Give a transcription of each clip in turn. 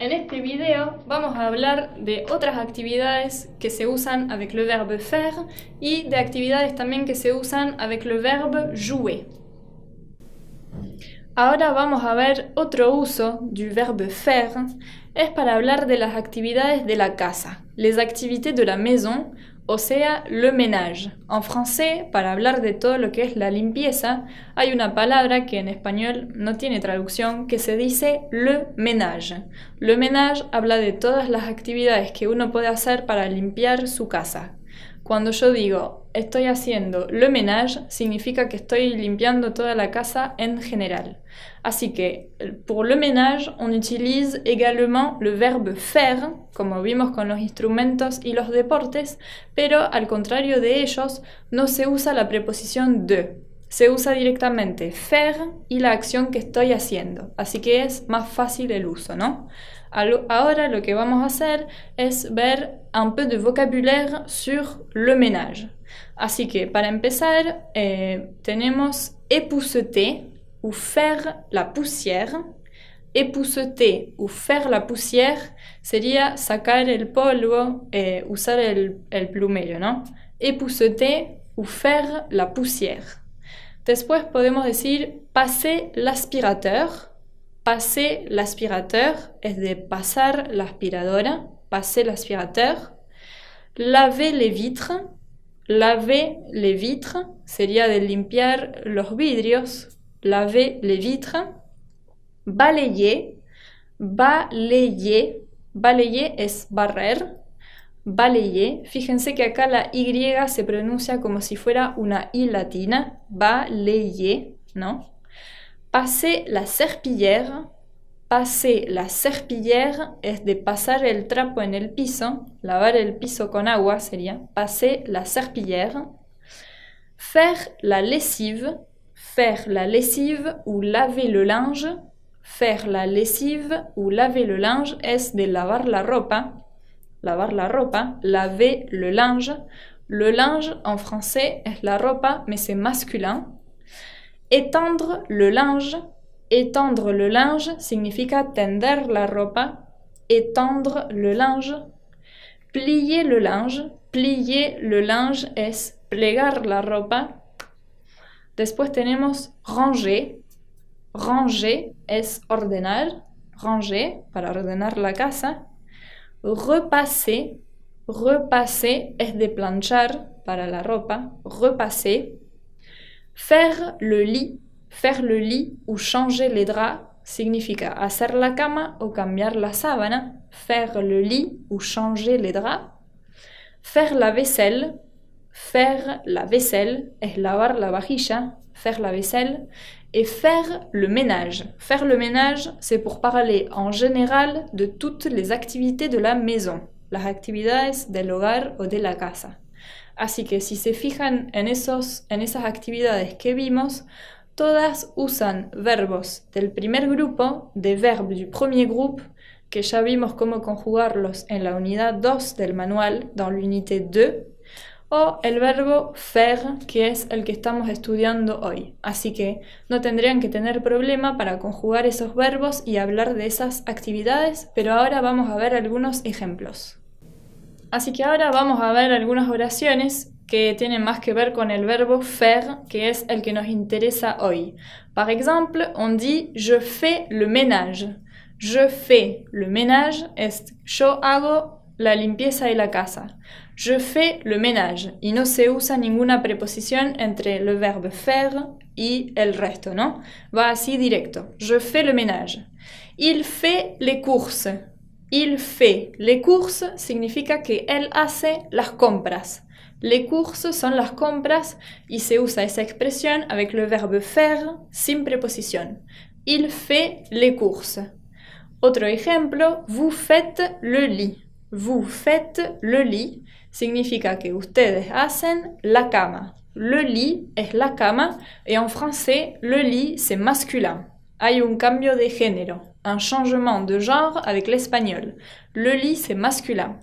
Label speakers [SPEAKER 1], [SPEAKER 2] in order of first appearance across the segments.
[SPEAKER 1] En este video vamos a hablar de otras actividades que se usan avec le verbe faire y de actividades también que se usan avec le verbe jouer. Ahora vamos a ver otro uso du verbe faire, es para hablar de las actividades de la casa, les activités de la maison, o sea, le ménage. En français, para hablar de todo lo que es la limpieza, hay una palabra que en español no tiene traducción que se dice le ménage. Le ménage habla de todas las actividades que uno puede hacer para limpiar su casa. Cuando yo digo estoy haciendo le ménage, significa que estoy limpiando toda la casa en general. Así que, pour le ménage, on utilise également le verbe faire, como vimos con los instrumentos y los deportes, pero al contrario de ellos, no se usa la preposición de. Se usa directamente faire y la acción que estoy haciendo. Así que es más fácil el uso, ¿no? Ahora lo que vamos a hacer es ver un peu de vocabulaire sur le ménage. Así que para empezar tenemos épousseter ou faire la poussière. Épousseter ou faire la poussière sería sacar el polvo, usar el plumero, ¿no? Épousseter ou faire la poussière. Después podemos decir passer l'aspirateur. Passer l'aspirateur es de pasar la aspiradora, passer l'aspirateur. Laver les vitres. Laver les vitres sería de limpiar los vidrios. Laver les vitres. Balayer. Balayer. Balayer es barrer. Balayer. Fíjense que acá la Y se pronuncia como si fuera una I latina. Balayer, ¿no? Passer la serpillière. Passer la serpillière es de pasar el trapo en el piso. Lavar el piso con agua sería passer la serpillière. Faire la lessive. Faire la lessive ou laver le linge. Faire la lessive ou laver le linge es de lavar la ropa. Lavar la ropa. Laver le linge. Le linge en français es la ropa, mais c'est masculin. Étendre le linge. Étendre le linge significa tender la ropa. Étendre le linge. Plier le linge. Plier le linge es plegar la ropa. Después tenemos ranger. Ranger es ordenar. Ranger, para ordenar la casa. Repasser. Repasser es de planchar para la ropa. Repasser. Faire le lit. Faire le lit ou changer les draps significa hacer la cama o cambiar la sábana. Faire le lit ou changer les draps. Faire la vaisselle. Faire la vaisselle es lavar la vajilla. Faire la vaisselle. Et faire le ménage. Faire le ménage, c'est pour parler en général de toutes les activités de la maison. Las actividades del hogar o de la casa. Así que si se fijan en esas actividades que vimos, todas usan verbos del primer grupo, de verbes du premier groupe, que ya vimos cómo conjugarlos en la unidad 2 del manual, dans l'unité 2, o el verbo faire, que es el que estamos estudiando hoy. Así que no tendrían que tener problema para conjugar esos verbos y hablar de esas actividades, pero ahora vamos a ver algunos ejemplos. Así que ahora vamos a ver algunas oraciones que tienen más que ver con el verbo faire, que es el que nos interesa hoy. Par exemple, on dit je fais le ménage. Je fais le ménage es yo hago la limpieza de la casa. Je fais le ménage. Y no se usa ninguna preposición entre le verbe faire y el resto, ¿no? Va así directo. Je fais le ménage. Il fait les courses. Il fait les courses significa que él hace las compras. Les courses son las compras y se usa esa expresión avec le verbe faire sin preposición. Il fait les courses. Otro ejemplo, vous faites le lit. Vous faites le lit significa que ustedes hacen la cama. Le lit es la cama et en français, le lit c'est masculin. Hay un cambio de género, un changement de genre avec l'espagnol. Le lit c'est masculin.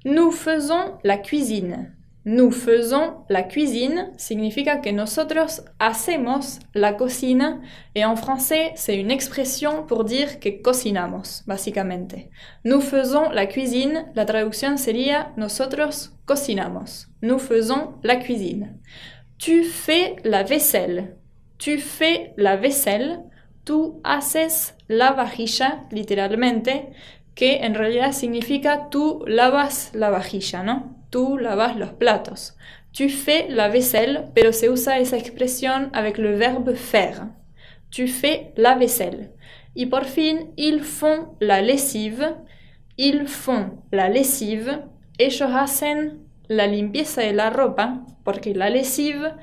[SPEAKER 1] Nous faisons la cuisine. Nous faisons la cuisine significa que nosotros hacemos la cocina et en français c'est une expression pour dire que cocinamos, básicamente. Nous faisons la cuisine, la traducción sería nosotros cocinamos. Nous faisons la cuisine. Tu fais la vaisselle. Tu fais la vaisselle. Tú haces la vajilla, literalmente, que en realidad significa tú lavas la vajilla, ¿no? Tú lavas los platos. Tu fais la vaisselle, pero se usa esa expresión avec le verbe faire. Tu fais la vaisselle. Y por fin, ils font la lessive. Ils font la lessive. Ellos hacen la limpieza de la ropa, porque la lessive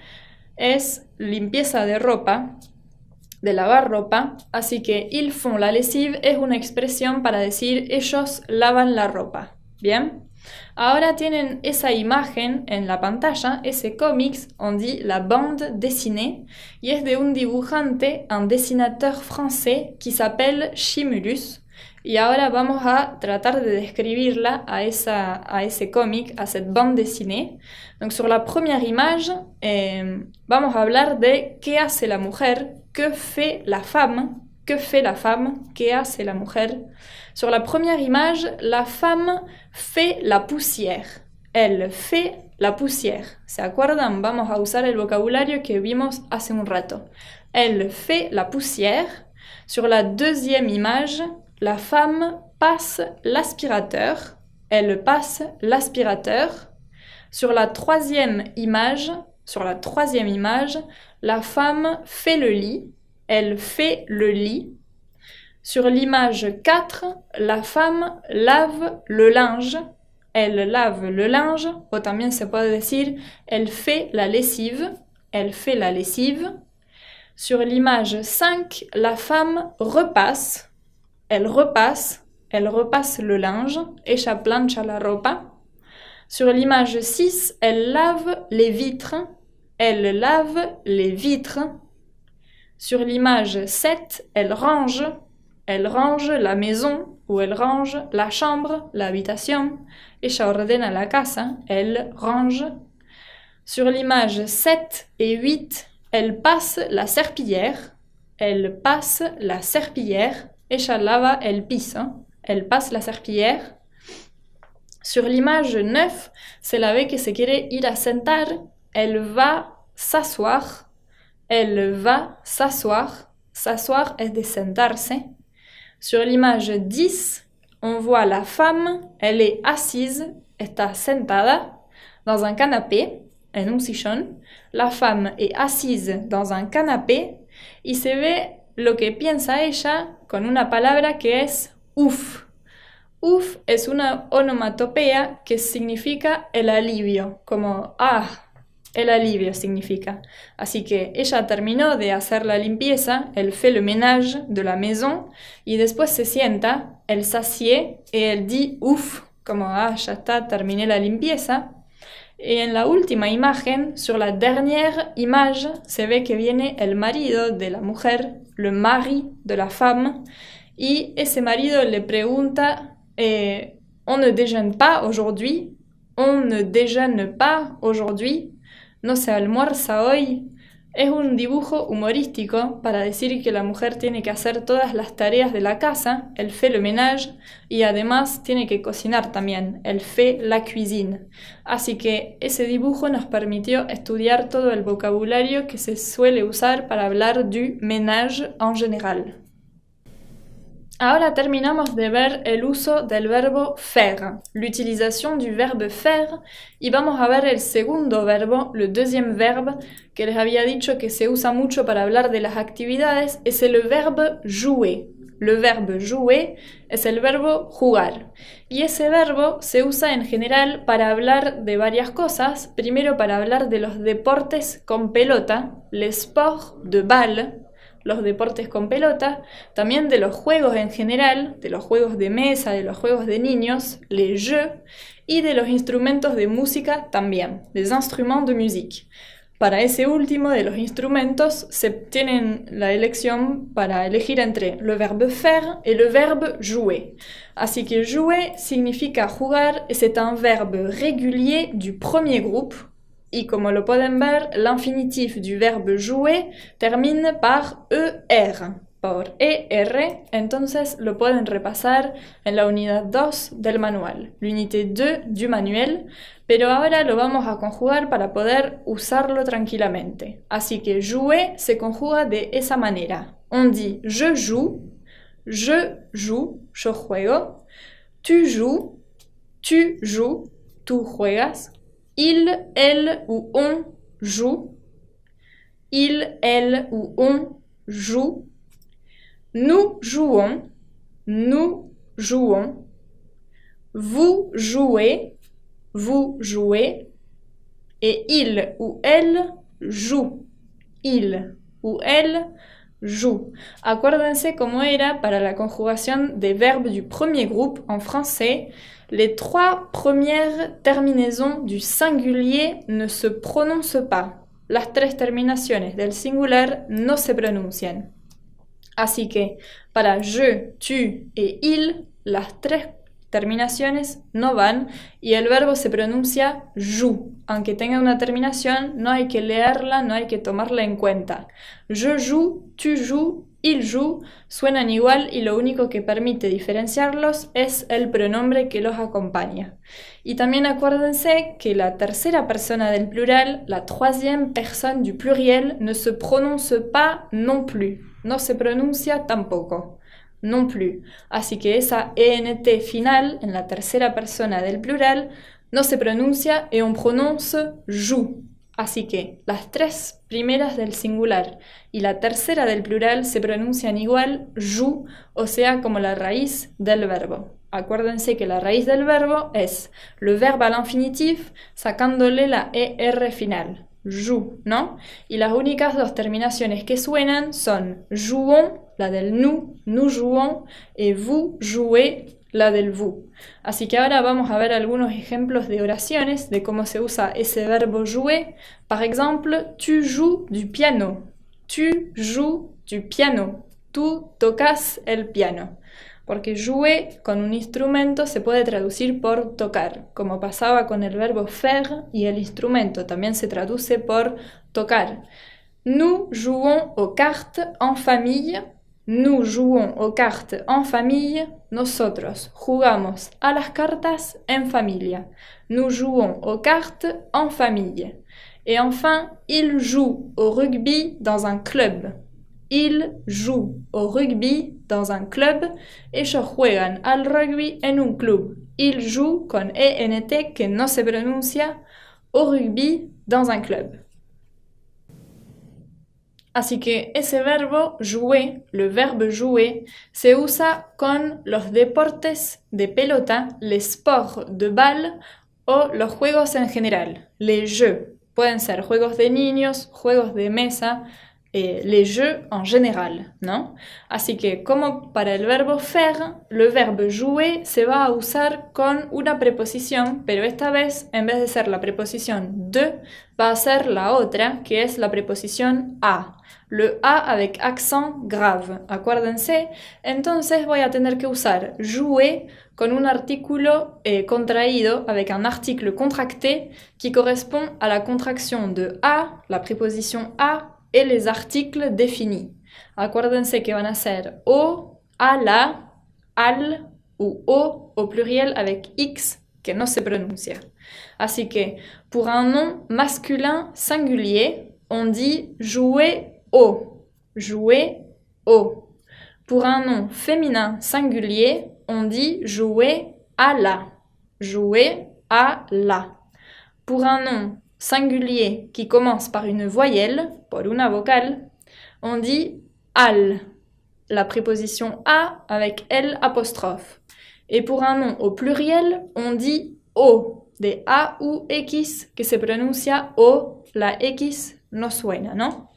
[SPEAKER 1] es limpieza de ropa, de lavar ropa, así que ils font la lessive es una expresión para decir ellos lavan la ropa. ¿Bien? Ahora tienen esa imagen en la pantalla, ese cómics, on dit la bande dessinée, y es de un dibujante, un dessinateur français, qui s'appelle Chimulus. Y ahora vamos a tratar de describirla a ese cómic, a cette bande dessinée. Donc sur la première image, vamos a hablar de qué hace la mujer, que fait la femme, que fait la femme, qué hace la mujer. Sur la première image, la femme fait la poussière. Elle fait la poussière. ¿Se acuerdan? Vamos a usar el vocabulario que vimos hace un rato. Elle fait la poussière. Sur la deuxième image, la femme passe l'aspirateur. Elle passe l'aspirateur. Sur la troisième image, la femme fait le lit. Elle fait le lit. Sur l'image 4, la femme lave le linge. Elle lave le linge. O también se puede decir, elle fait la lessive. Elle fait la lessive. Sur l'image 5, la femme repasse. Elle repasse le linge. Ella plancha la ropa. Sur l'image 6, elle lave les vitres. Elle lave les vitres. Sur l'image 7, elle range la maison ou elle range la chambre, la habitación. Ella ordena la casa, elle range. Sur l'image 7 et 8, elle passe la serpillière. Elle passe la serpillière. Ella lava el piso. Elle passe la serpillière. Sur l'image 9, se la ve que se quiere ir a sentar. Elle va s'asseoir. Elle va s'asseoir. S'asseoir es de sentarse. Sur l'image 10, on voit la femme. Elle est assise, está sentada, dans un canapé, en un sillón. La femme est assise dans un canapé y se ve lo que piensa ella con una palabra que es uf. Uf es una onomatopeya que significa el alivio, como el alivio significa. Así que ella terminó de hacer la limpieza, elle fait le ménage de la maison, y después se sienta, elle s'assied, y elle dit ouf, como ya está, terminé la limpieza. Y en la última imagen, sur la dernière image, se ve que viene el marido de la mujer, le mari de la femme, y ese marido le pregunta, on ne déjeune pas aujourd'hui, on ne déjeune pas aujourd'hui, no se almuerza hoy. Es un dibujo humorístico para decir que la mujer tiene que hacer todas las tareas de la casa, elle fait le ménage, y además tiene que cocinar también, elle fait la cuisine. Así que ese dibujo nos permitió estudiar todo el vocabulario que se suele usar para hablar du ménage en général. Ahora terminamos de ver el uso del verbo faire, l'utilisation du verbe faire, y vamos a ver el segundo verbo, le deuxième verbe, que les había dicho que se usa mucho para hablar de las actividades, es el verbe jouer. Le verbe jouer es el verbo jugar. Y ese verbo se usa en general para hablar de varias cosas. Primero para hablar de los deportes con pelota, les sports de balle, los deportes con pelota, también de los juegos en general, de los juegos de mesa, de los juegos de niños, les jeux, y de los instrumentos de música también, les instruments de musique. Para ese último de los instrumentos se tienen la elección para elegir entre le verbe faire et le verbe jouer. Así que jouer significa jugar et c'est un verbe régulier du premier groupe. Y como lo pueden ver, l'infinitif du verbe jouer termine par ER, por ER, entonces lo pueden repasar en la unidad 2 del manual, l'unité 2 du manuel, pero ahora lo vamos a conjugar para poder usarlo tranquilamente. Así que jouer se conjuga de esa manera. On dit je joue, yo juego, tu joues, tú juegas, il, elle ou on joue, il, elle ou on joue, nous jouons, vous jouez, et il ou elle joue, il ou elle joue. Acuérdense cómo era para la conjugación des verbes du premier groupe en français. Les trois premières terminaisons du singulier ne se prononcent pas. Las tres terminaciones del singular no se pronuncian. Así que para je, tu et il, las tres terminaciones no van y el verbo se pronuncia joue. Aunque tenga una terminación, no hay que leerla, no hay que tomarla en cuenta. Je joue, tu joues, il joue suenan igual y lo único que permite diferenciarlos es el pronombre que los acompaña. Y también acuérdense que la tercera persona del plural, la troisième personne du pluriel, ne se prononce pas non plus. No se pronuncia tampoco. Non plus. Así que esa ENT final en la tercera persona del plural no se pronuncia et on prononce joue. Así que las tres primeras del singular y la tercera del plural se pronuncian igual, joue, o sea, como la raíz del verbo. Acuérdense que la raíz del verbo es le verbe à l'infinitif sacándole la ER final. Joue, ¿no? Y las únicas dos terminaciones que suenan son jouons, la del nous jouons, et vous jouez, la del vous. Así que ahora vamos a ver algunos ejemplos de oraciones de cómo se usa ese verbo jouer. Par exemple, tu joues du piano. Tu joues du piano. Tú tocas el piano. Porque jouer con un instrumento se puede traducir por tocar, como pasaba con el verbo faire y el instrumento también se traduce por tocar. Nous jouons aux cartes en famille. Nous jouons aux cartes en famille. Nosotros jugamos a las cartas en familia. Nous jouons aux cartes en famille. Et enfin, il joue au rugby dans un club. Il joue au rugby dans un club. Ellos juegan al rugby en un club. Il joue con ENT que no se pronuncia au rugby dans un club. Así que ese verbo jouer, le verbe jouer, se usa con los deportes de pelota, les sports de balle o los juegos en general, les jeux. Pueden ser juegos de niños, juegos de mesa, les jeux en général, ¿no? Así que como para el verbo faire, le verbe jouer se va a usar con una preposición, pero esta vez en vez de ser la preposición de, va a ser la otra, que es la preposición a. Le a avec accent grave, acuérdense. Entonces voy a tener que usar jouer con un artículo contraído, avec un article contracté, qui correspond à la contraction de a, la préposition a, et les articles définis. Acuérdense que van a ser o, a la, al ou au pluriel avec x que no se pronuncia. Así que pour un nom masculin singulier, on dit jouer au. Jouer au. Pour un nom féminin singulier, on dit jouer à la. Jouer à la. Pour un nom singulier qui commence par une voyelle, por una vocal, on dit al, la préposition a avec L apostrophe. Et pour un nom au pluriel, on dit o, de a ou x, que se pronuncia o, la x no suena, ¿no?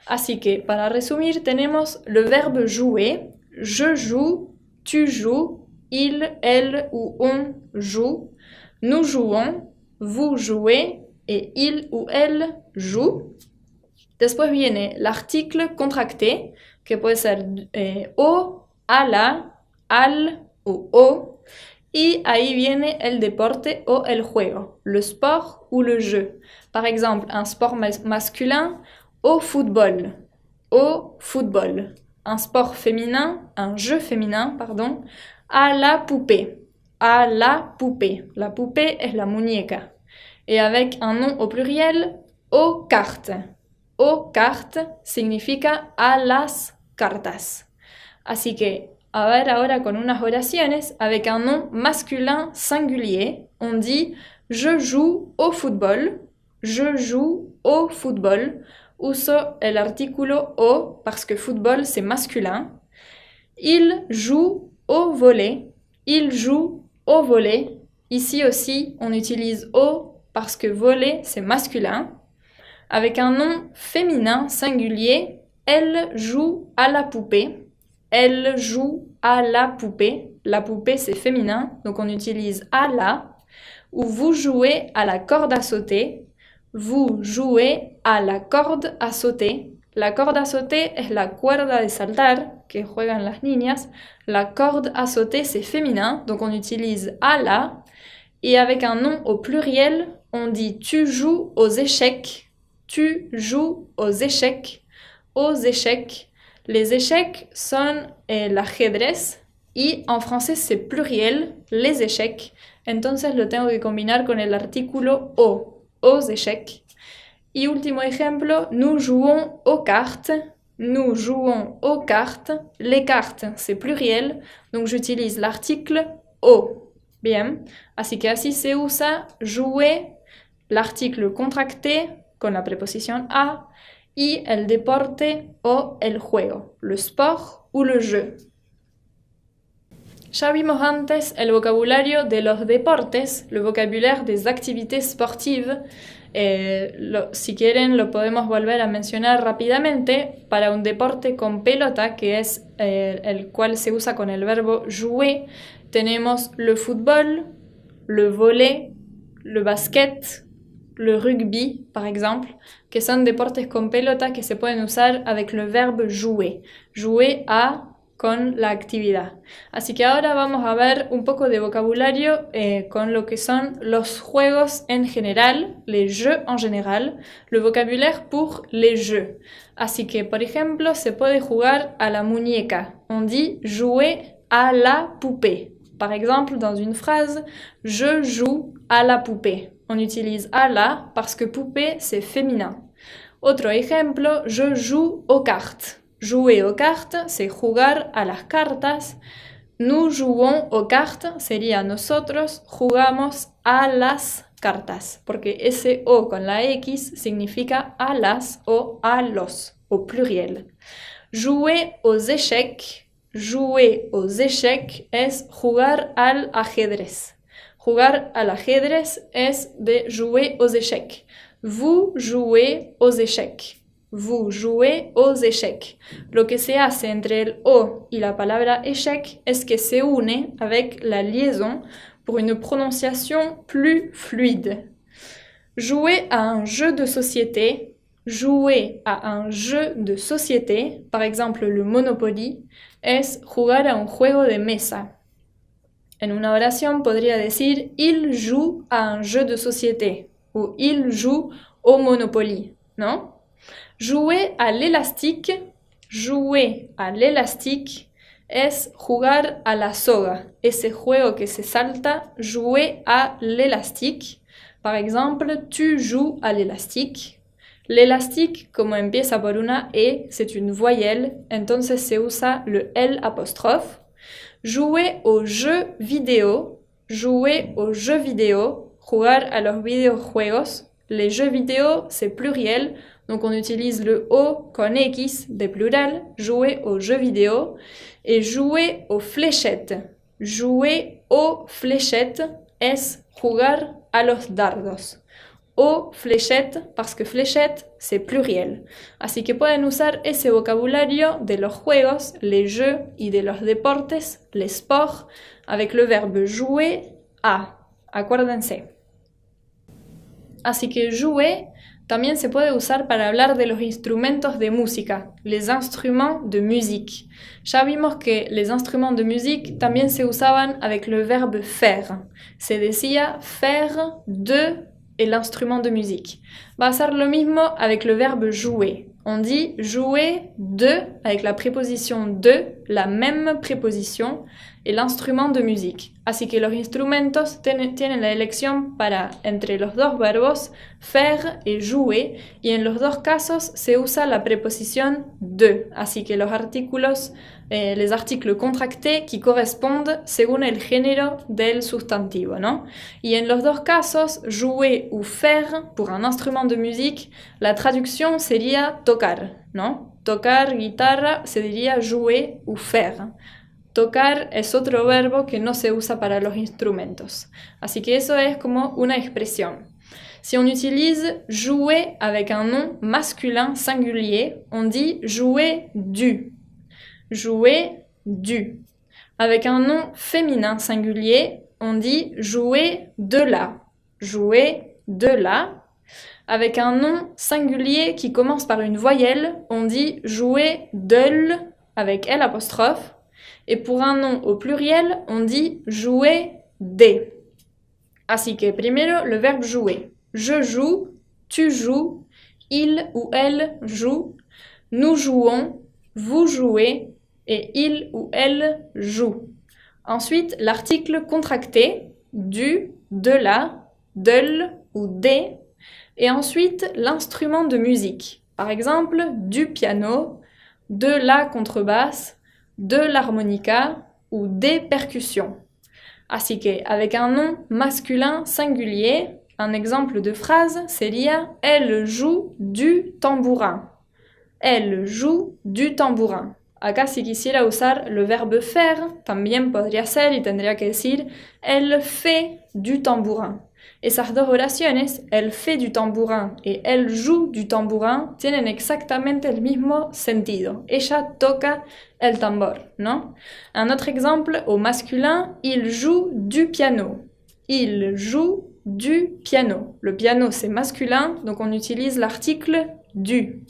[SPEAKER 1] Así que, para resumir, tenemos le verbe jouer, je joue, tu joues, il, elle ou on joue, nous jouons, vous jouez, et il ou elle joue. Después viene l'article contracté, que puede ser o, a la, al ou o. Y ahí viene el deporte o el juego, le sport ou le jeu. Par exemple, un sport masculin au football. Au football. Un sport féminin, un jeu féminin, pardon, à la poupée. À la poupée. La poupée es la muñeca. Et avec un nom au pluriel, aux cartes. Aux cartes significa a las cartas. Así que, a ver ahora con unas oraciones, avec un nom masculin singulier, on dit je joue au football. Je joue au football. Uso el artículo au parce que football c'est masculin. Il joue au volley. Il joue au volley. Ici aussi, on utilise au parce que volley c'est masculin. Avec un nom féminin singulier, elle joue à la poupée. Elle joue à la poupée. La poupée c'est féminin, donc on utilise à la. Ou vous jouez à la corde à sauter. Vous jouez à la corde à sauter. La corde à sauter es la cuerda de saltar que juegan las niñas. La corde à sauter c'est féminin, donc on utilise à la. Et avec un nom au pluriel, on dit tu joues aux échecs. Tu joues aux échecs. Aux échecs. Les échecs son el ajedrez. Y en français c'est pluriel, les échecs. Entonces lo tengo que combinar con el artículo o. Aux échecs. Y último ejemplo, nous jouons aux cartes. Nous jouons aux cartes. Les cartes, c'est pluriel, donc j'utilise l'article au. Bien, así que así se usa jouer, l'article contracté con la preposición a, y el deporte o el juego, le sport ou le jeu. Ya vimos antes el vocabulario de los deportes, le vocabulaire des activités sportives. Si quieren lo podemos volver a mencionar rápidamente. Para un deporte con pelota, que es el cual se usa con el verbo jouer, tenemos le football, le volley, le basket, le rugby, par exemple, que son deportes con pelota que se pueden usar avec le verbe jouer. Jouer a con la actividad. Así que ahora vamos a ver un poco de vocabulario con lo que son los juegos en general, les jeux en général, le vocabulaire pour les jeux. Así que, por ejemplo, se puede jugar a la muñeca. On dit jouer à la poupée. Par exemple, dans une phrase, je joue à la poupée. On utilise à la parce que poupée, c'est féminin. Otro ejemplo, je joue aux cartes. Jouer aux cartes, c'est jugar a las cartas. Nous jouons aux cartes, sería nosotros jugamos a las cartas. Porque ese o con la X significa a las o a los, au pluriel. Jouer aux échecs. Jouer aux échecs es jugar al ajedrez. Jugar al ajedrez es de jouer aux échecs. Vous jouez aux échecs. Vous jouez aux échecs. Lo que se hace entre el o y la palabra échec es que se une avec la liaison pour une prononciation plus fluide. Jouer à un jeu de société. Jouer à un jeu de société, par exemple le Monopoly, es jugar a un juego de mesa. En una oración podría decir il joue à un jeu de société ou il joue au Monopoly, ¿no? Jouer à l'élastique. Jouer à l'élastique es jugar a la soga. Ese juego que se salta, jouer à l'élastique. Par exemple, tu joues à l'élastique. L'élastique, como empieza por una E, c'est une voyelle, entonces se usa le L apostrophe. Jouer aux jeux vidéo. Jouer aux jeux vidéo. Jugar a los videojuegos. Les jeux vidéo, c'est pluriel, donc on utilise le O con X de plural, jouer aux jeux vidéo, et jouer aux fléchettes. Jouer aux fléchettes es jugar a los dardos. Aux fléchettes, parce que fléchette, c'est pluriel. Así que pueden usar ese vocabulario de los juegos, les jeux, y de los deportes, les sports, avec le verbe jouer a. Acuérdense. Así que jouer también se puede usar para hablar de los instrumentos de música, les instruments de musique. Ya vimos que les instruments de musique también se usaban avec le verbe faire. Se decía faire de el instrument de musique. Va a ser lo mismo avec le verbe jouer. On dit jouer de avec la préposition de, la même préposition, et l'instrument de musique. Así que los instrumentos tienen la elección para entre los dos verbos faire et jouer, y en los dos casos se usa la preposición de. Así que los artículos, les articles contractés qui correspondent según el género del sustantivo, ¿no? Y en los dos casos, jouer ou faire, pour un instrument de musique, la traducción sería tocar, ¿no? Tocar guitarra se diría jouer ou faire. Tocar es otro verbo que no se usa para los instrumentos. Así que eso es como una expresión. Si on utilise jouer avec un nom masculin singulier, on dit jouer du. Jouer du. Avec un nom féminin singulier, on dit jouer de la. Jouer de la. Avec un nom singulier qui commence par une voyelle, on dit jouer de avec L apostrophe. Et pour un nom au pluriel, on dit jouer des. Así que primero le verbe jouer. Je joue, tu joues, il ou elle joue, nous jouons, vous jouez et il ou elle joue. Ensuite, l'article contracté, du, de la, de ou des. Et ensuite, l'instrument de musique. Par exemple, du piano, de la contrebasse, de l'harmonica ou des percussions. Así que, avec un nom masculin singulier, un exemple de phrase sería elle joue du tambourin. Elle joue du tambourin. Acá si quisiera usar le verbe faire, también podría ser y tendría que decir elle fait du tambourin. Esas dos oraciones, elle fait du tambourin et elle joue du tambourin, tienen exactamente el mismo sentido. Ella toca el tambor, ¿no? Un autre exemple, au masculin, il joue du piano. Il joue du piano. Le piano, c'est masculin, donc on utilise l'article du.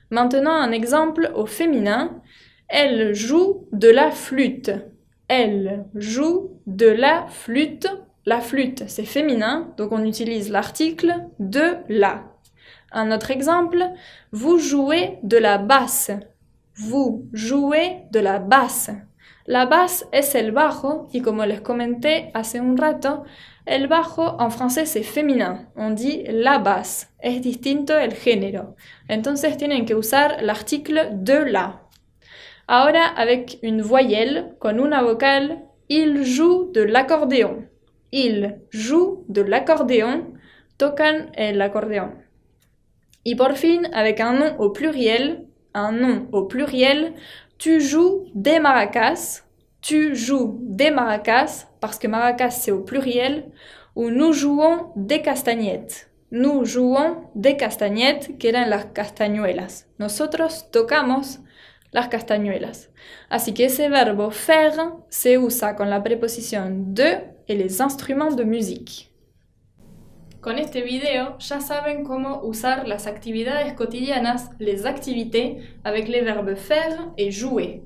[SPEAKER 1] Maintenant, un exemple au féminin, elle joue de la flûte. Elle joue de la flûte. La flûte, c'est féminin, donc on utilise l'article de la. Un autre exemple, vous jouez de la basse. Vous jouez de la basse. La basse es el bajo, y como les comenté hace un rato, el bajo en français c'est féminin. On dit la basse. Es distinto el género. Entonces tienen que usar l'article de la. Ahora, avec une voyelle, con una vocal, il joue de l'accordéon. Il joue de l'accordéon, tocan el acordeón. Y por fin, avec un nom au pluriel, tu joues des maracas, parce que maracas c'est au pluriel, ou nous jouons des castagnettes. Nous jouons des castagnettes, que eran las castañuelas. Nosotros tocamos las castañuelas. Así que ese verbo faire se usa con la preposición de et les instruments de musique. Con este video ya saben cómo usar las actividades cotidianas, les activités, avec les verbes faire et jouer.